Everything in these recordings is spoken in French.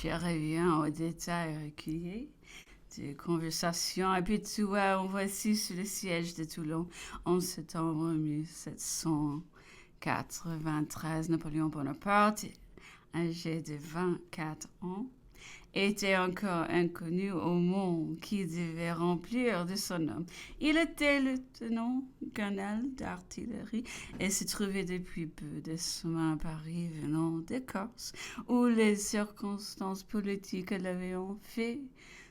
Je reviens aux détails reculés des conversations habituelles. Voici sur le siège de Toulon en septembre 1793. Napoléon Bonaparte, âgé de 24 ans, était encore inconnu au monde qui devait remplir de son nom. Il était lieutenant-colonel d'artillerie et se trouvait depuis peu de semaines à Paris venant de Corse, où les circonstances politiques l'avaient fait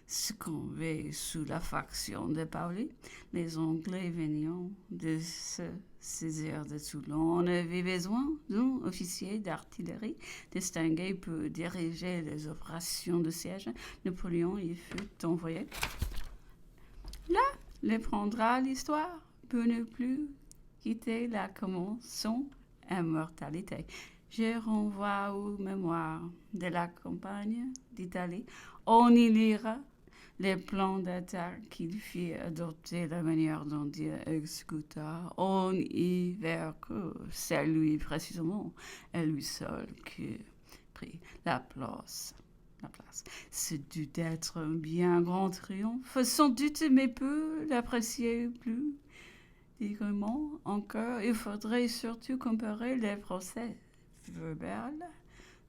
succomber sous la faction de Paoli. Les Anglais venant de se saisir de Toulon. On avait besoin d'un officier d'artillerie distingué pour diriger les opérations de siège. Napoléon y fut envoyé. Là, le prendra l'histoire pour ne plus quitter la commande son immortalité. Je renvoie aux mémoires de la campagne d'Italie. On y lira les plans d'attaque qu'il fit adopter, la manière dont il exécuta. On y verra que c'est lui précisément, et lui seul, qui prit la place. Ce dut être un bien grand triomphe, sans doute, mais peu l'apprécier plus dignement encore. Il faudrait surtout comparer les procès verbaux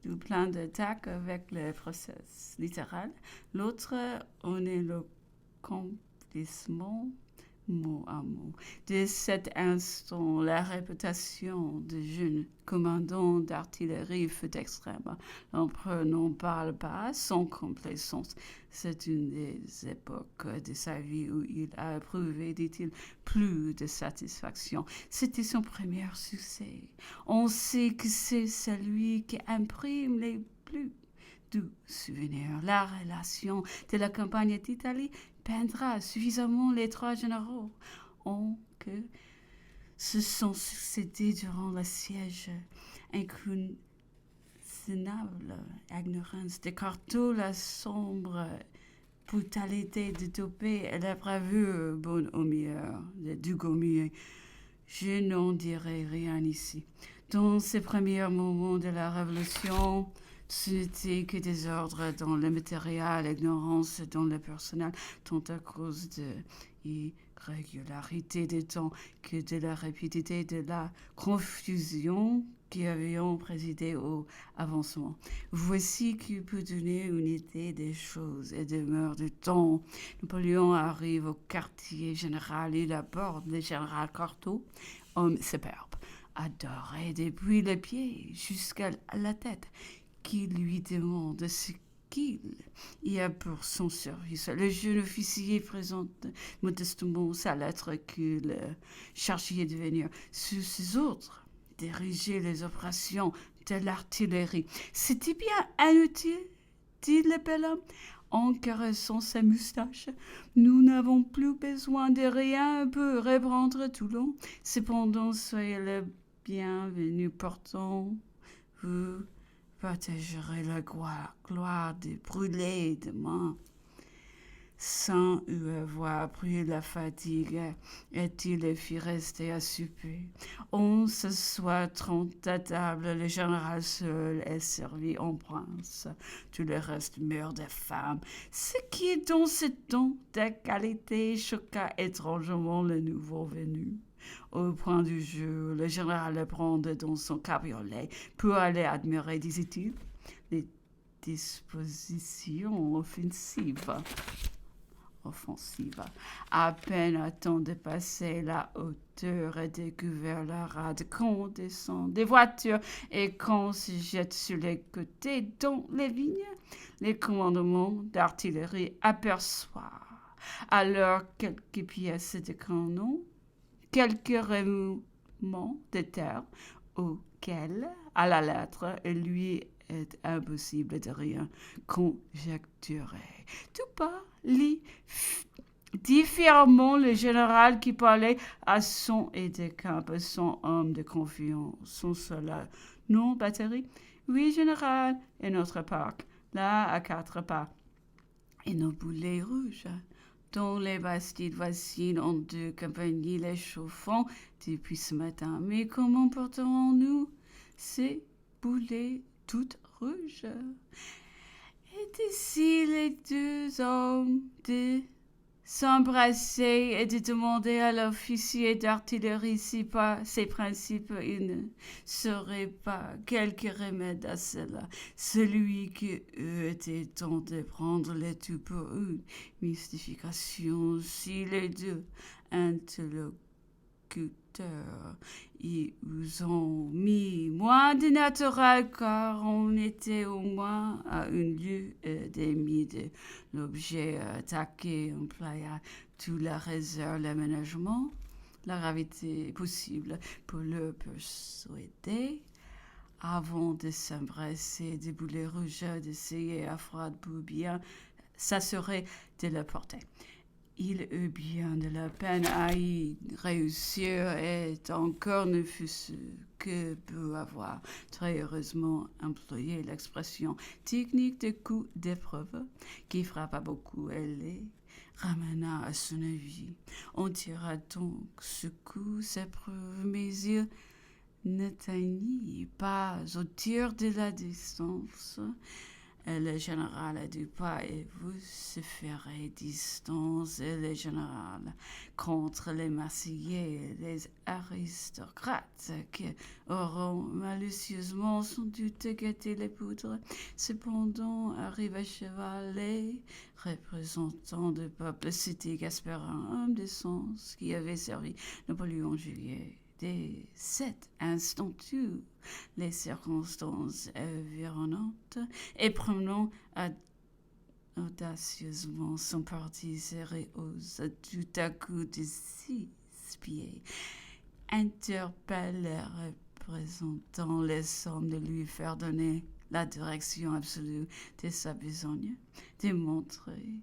du plan d'attaque avec le process littéral. L'autre, on est le accomplissement mot à mot. De cet instant, la réputation de jeune commandant d'artillerie fut extrême. L'empereur n'en parle pas sans complaisance. C'est une des époques de sa vie où il a éprouvé, dit-il, plus de satisfaction. C'était son premier succès. On sait que c'est celui qui imprime les plus doux souvenirs. La relation de la campagne d'Italie peindra suffisamment les trois généraux que se sont succédés durant le siège. Incunable ignorance de Carto, la sombre brutalité de Topé et la bravure bonne au meilleur de Dugommier. Je n'en dirai rien ici. Dans ces premiers moments de la Révolution, ce n'était que des ordres dans le matériel, ignorance dans le personnel, tant à cause de l'irrégularité des temps que de la rapidité de la confusion qui avaient présidé au avancement. Voici qui peut donner une idée des choses et des mœurs du temps. Napoléon arrive au quartier général, il aborde le général Carto, homme superbe, adoré depuis les pieds jusqu'à la tête, qui lui demande ce qu'il y a pour son service. Le jeune officier présente modestement sa lettre qu'il chargeait de venir sous ses ordres diriger les opérations de l'artillerie. C'était bien inutile, dit le bel homme en caressant sa moustache. Nous n'avons plus besoin de rien pour reprendre Toulon. Cependant, soyez le bienvenu. Pourtant, vous partagerez la gloire de brûler demain. Sans y avoir pris la fatigue, et-il les fit rester à souper. On s'assoit 30 à table, le général seul est servi en prince. Tout le reste meurt de faim. Ce qui est dans ce ton de qualité choqua étrangement le nouveau venu. Au point du jour, le général le prend dans son cabriolet pour aller admirer, disait-il, les dispositions offensives. À peine a-t-on dépassé la hauteur et découvert la rade qu'on descend des voitures et qu'on se jette sur les côtés dans les vignes. Les commandements d'artillerie aperçoivent alors quelques pièces de canon, quelques remuements de terre auxquels, à la lettre, lui est impossible de rien conjecturer. Tout pas différemment le général qui parlait à son aide-de-camp, son homme de confiance, son soldat. Non, batterie? Oui, général, et notre parc, là, à 4 pas. Et nos boulets rouges, dont les bastides vacillent en 2 compagnies les chauffant depuis ce matin. Mais comment porterons-nous ces boulets toutes rouges? D'ici les deux hommes de s'embrasser et de demander à l'officier d'artillerie si par ses principes il ne serait pas quelque remède à cela. Celui qui eût été temps de prendre le tout pour une mystification si les deux interlocuteurs y ont mis moins de naturel car on était au moins à une lieue et demie de l'objet attaqué employa toute la réserve l'aménagement, la gravité possible pour le persuader avant de s'embrasser des boulets rouges d'essayer à froid pour bien s'assurer de le porter. Il eut bien de la peine à y réussir et encore ne fût-ce que pour avoir très heureusement employé l'expression technique de coup d'épreuve qui frappa beaucoup et les ramena à son avis. On tira donc ce coup s'éprouve, mais il n'atteignit pas au tir de la distance. Et le général a dit pas et vous se ferez distance et le général contre les Marseillais et les aristocrates qui auront malicieusement sans doute gâté les poudres. Cependant arrive à cheval les représentants du peuple cité Gasperin, homme de sens qui avait servi Napoléon Juillet. Dès cet instant, toutes les circonstances environnantes et promenant audacieusement son parti serré aux tout à coup de 6 pieds, interpelle les représentants, laissant de lui faire donner la direction absolue de sa besogne, démontrer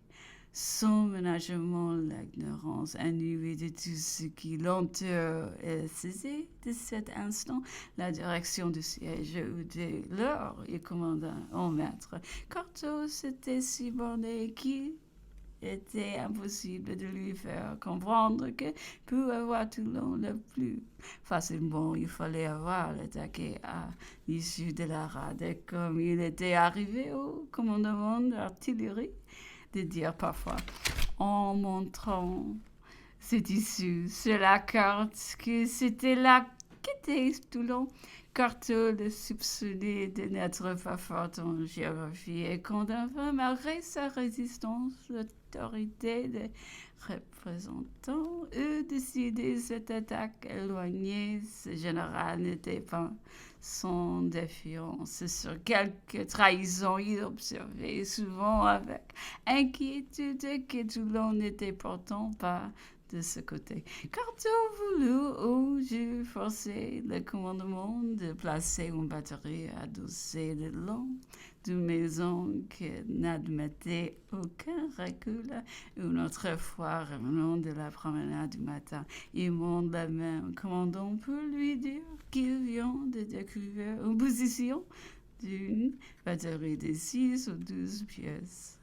son ménagement, l'ignorance inouïe de tout ce qui l'entoure et saisi de cet instant la direction du siège ou de l'heure il commanda au maître. Carto s'était si borné qu'il était impossible de lui faire comprendre que pour avoir Toulon le plus facilement, il fallait avoir l'attaqué à l'issue de la rade. Et comme il était arrivé au commandement d'artillerie, de dire parfois, en montrant cette issue sur la carte, que c'était là qu'était Toulon. Carto le soupçonnait de n'être pas fort en géographie et quand enfin, malgré sa résistance, l'autorité des représentants eut décidé cette attaque éloignée. Ce général n'était pas sans défiance sur quelques trahisons. Il observait souvent avec inquiétude que Toulon n'était pourtant pas de ce côté. Carto voulut au jeu forcer le commandement de placer une batterie adossée le long d'une maison qui n'admettait aucun recul. Une autre fois, revenant de la promenade du matin, il monte la main au commandant pour lui dire qu'il vient de découvrir une position d'une batterie de 6 ou 12 pièces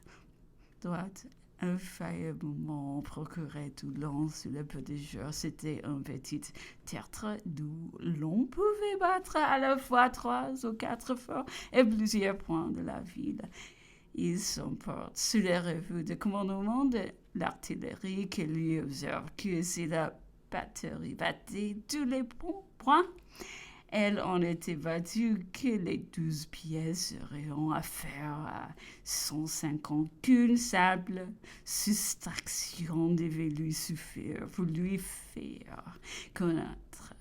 droite infailliblement procurait Toulon sur le petit jour. C'était un petit théâtre d'où l'on pouvait battre à la fois 3 ou 4 forts et plusieurs points de la ville. Il s'emporte sur les revues de commandement de l'artillerie qui lui observe que si la batterie battait tous les points, elle en était battue que les 12 pièces seraient en affaire à 150 qu'une simple soustraction devait lui suffire pour lui faire connaître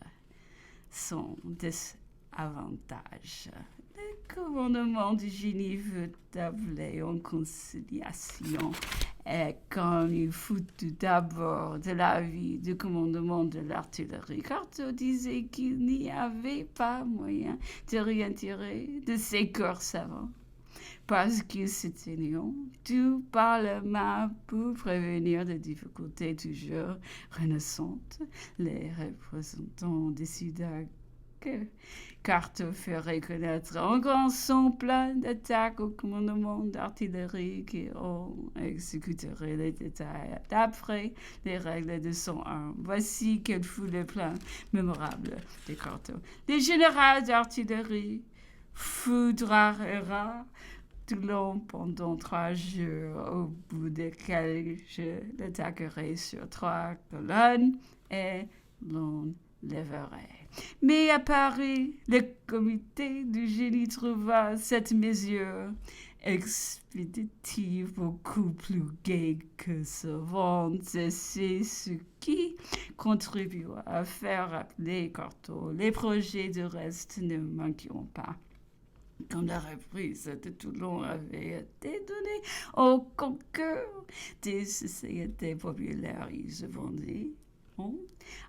son désavantage. Le commandement du génie veut tabler en conciliation. Et comme il faut tout d'abord de l'avis du commandement de l'artillerie, Carto disait qu'il n'y avait pas moyen de rien tirer de ces corps savants, parce qu'ils se tenaient tout par la main pour prévenir des difficultés toujours renaissantes. Les représentants décidèrent que Carto ferait connaître en grand son plan d'attaque au commandement d'artillerie qui en exécuterait les détails d'après les règles de son arme. Voici quel fut le plan mémorable de Carto. Le général d'artillerie foudroiera Toulon pendant 3 jours, au bout desquels je l'attaquerai sur 3 colonnes et l'on lèverait. Mais à Paris, le comité du génie trouva cette mesure expéditive beaucoup plus gaie que savante, et c'est ce qui contribua à faire appeler Cortot. Les projets du reste ne manqueront pas. Comme la reprise de Toulon avait été donnée au concours des sociétés populaires, ils se vendaient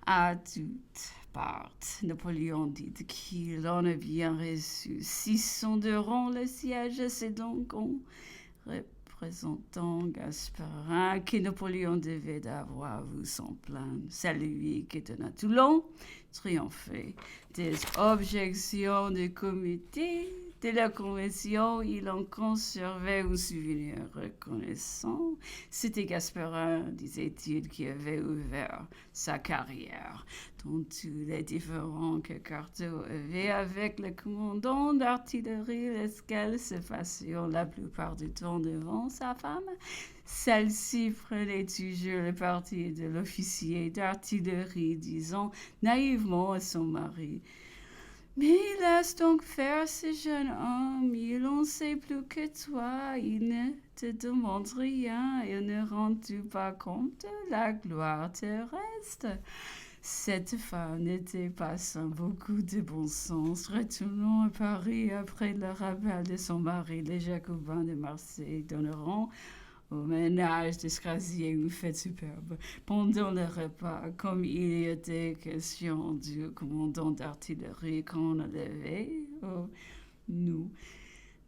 à toutes parts. Napoléon dit qu'il en a bien reçu 600 € le siège. C'est donc en représentant Gasperin que Napoléon devait avoir vu son plan. C'est lui qui donna Toulon, triomphé des objections du comité. De la convention, il en conservait un souvenir reconnaissant. C'était Gasperin, disait-il, qui avait ouvert sa carrière dans tous les différends que Cortot avait avec le commandant d'artillerie, lesquels se passaient la plupart du temps devant sa femme. Celle-ci prenait toujours le parti de l'officier d'artillerie, disant naïvement à son mari: mais laisse donc faire ce jeune homme, il en sait plus que toi, il ne te demande rien, il ne rend-tu pas compte de la gloire terrestre? Cette femme n'était pas sans beaucoup de bon sens. Retournant à Paris après le rappel de son mari, les Jacobins de Marseille donneront au ménage d'Escrazier une fête superbe. Pendant le repas, comme il était question du commandant d'artillerie qu'on levait, nous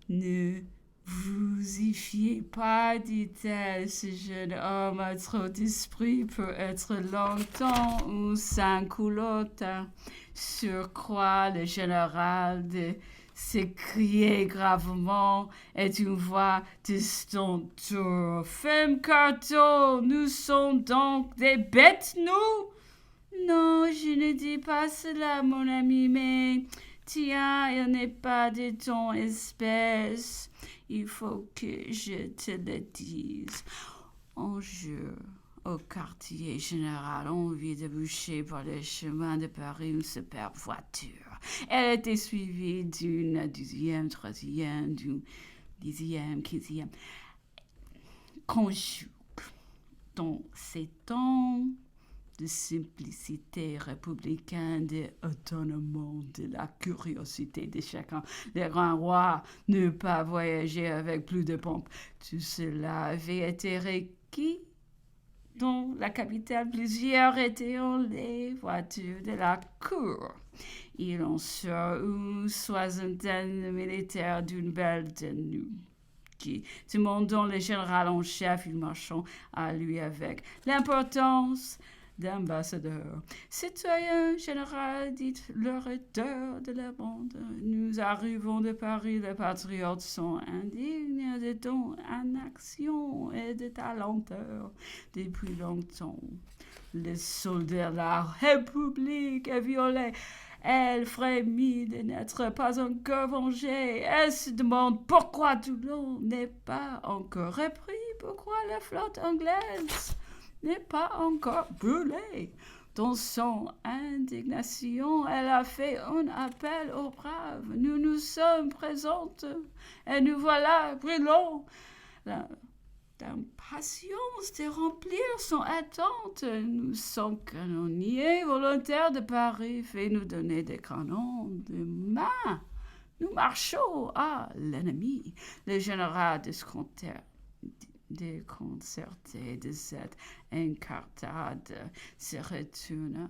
ne vous y fiez pas, dit-elle, ce jeune homme a trop d'esprit pour être longtemps ou sans culotte. Surcroît, le général de s'écrier gravement et d'une voix distincte: Femme Cortot, nous sommes donc des bêtes, nous? Non, je ne dis pas cela, mon ami, mais tiens, il n'est pas de ton espèce. Il faut que je te le dise. On jure au quartier général, on vit déboucher par le chemin de Paris une superbe voiture. Elle était suivie d'une 12e, 3e, d'une 10e, 15e. Conjugue dans ces temps de simplicité républicaine, d'autonomie, de la curiosité de chacun. Les grands rois ne pas voyager avec plus de pompe. Tout cela avait été requis dans la capitale. Plusieurs étaient en les voitures de la cour. Il en sort une soixantaine de militaires d'une belle tenue, qui, demandant le général en chef, ils marchant à lui avec l'importance d'ambassadeur. Citoyen général, dit le recteur de la bande, nous arrivons de Paris, les patriotes sont indignes de ton inaction et de ta lenteur. Depuis longtemps, les soldats de la République est violée. Elle frémit de n'être pas encore vengée. Elle se demande pourquoi Toulon n'est pas encore repris, pourquoi la flotte anglaise n'est pas encore brûlée. Dans son indignation, elle a fait un appel aux braves. Nous nous sommes présentes et nous voilà brûlons. D'impatience de remplir son attente, nous sommes canonniers volontaires de Paris, fait nous donner des canons de main. Nous marchons à l'ennemi. Le général déconcerté de cette incartade se retourna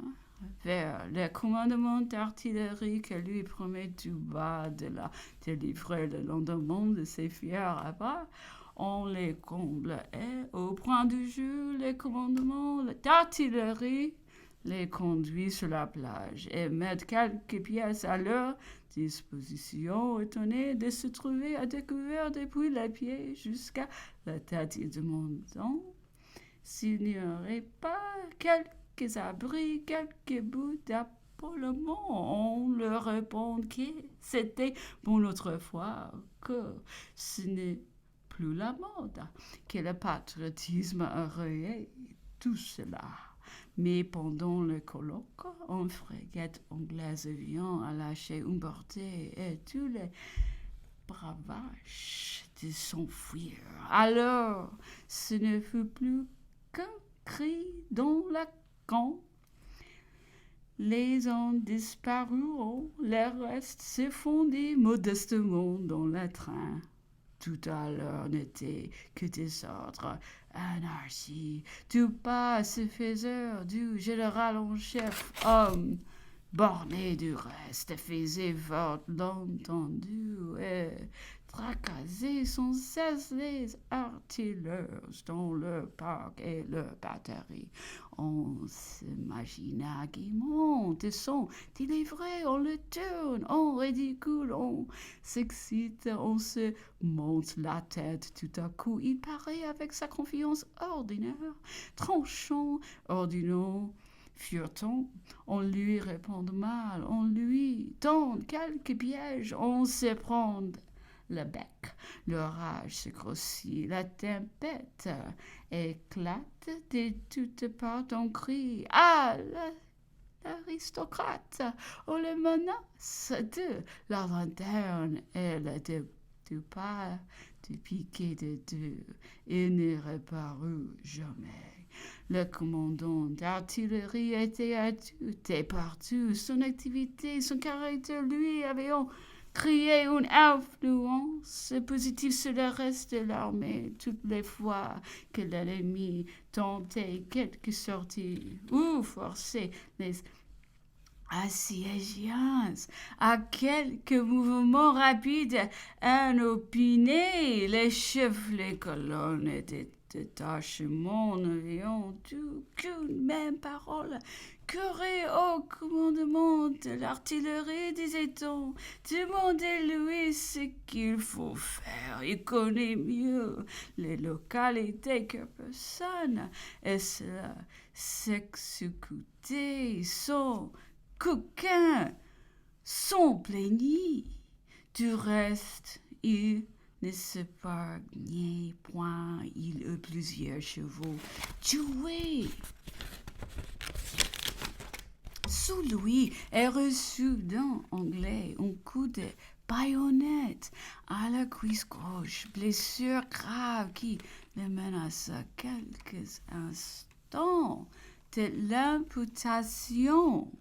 vers le commandement d'artillerie que lui promet tout bas de la délivrer le lendemain de ses fiers abats. On les comble et, au point du jour, le commandement d'artillerie les conduit sur la plage et met quelques pièces à leur disposition, étonnés de se trouver à découvert depuis les pieds jusqu'à la tête, et demandant s'il n'y aurait pas quelques abris, quelques bouts poliment, on leur répond que c'était bon autrefois, que ce n'est plus la mode, que le patriotisme a rayé tout cela. Mais pendant le colloque, une frégate anglaise vient à lâcher une portée et tous les bravages de s'enfuir. Alors, ce ne fut plus qu'un cri dans la camp. Les uns disparurent, les restes se fondaient modestement dans le train. Tout à l'heure n'était que désordre, anarchie. Tout pas se faisait du général en chef, homme borné du reste, faisait vote l'entendu et tracassait sans cesse les artilleurs dans le parc et le batterie. On s'imagina gaiement des sons délivrés, on le tourne, on ridicule, on s'excite, on se monte la tête. Tout à coup, il paraît avec sa confiance ordinaire, tranchant, ordinant, furetant, on lui répond mal, on lui tend quelques pièges, on se prend le bec, l'orage se grossit, la tempête éclate de toutes parts, on crie ah l'aristocrate, on le menace de la lanterne et le du pas du piquet de deux, il ne reparut jamais. Le commandant d'artillerie était à tout et partout. Son activité, son caractère lui avaient créé une influence positive sur le reste de l'armée. Toutes les fois que l'ennemi tentait quelque sortie ou forçait les assiégeants à quelques mouvements rapides, inopinés, les chefs, les colonnes et des détachements n'avaient qu'une même parole. Curé au commandement de l'artillerie, disait-on, demandez-lui ce qu'il faut faire. Il connaît mieux les localités que personne, et cela s'exécutait sans qu'aucun s'en plaignit. Du reste, il ne s'épargnait point, il eut plusieurs chevaux tués sous lui et reçut d'un Anglais un coup de baïonnette à la cuisse gauche, blessure grave qui le menaça quelques instants de l'amputation.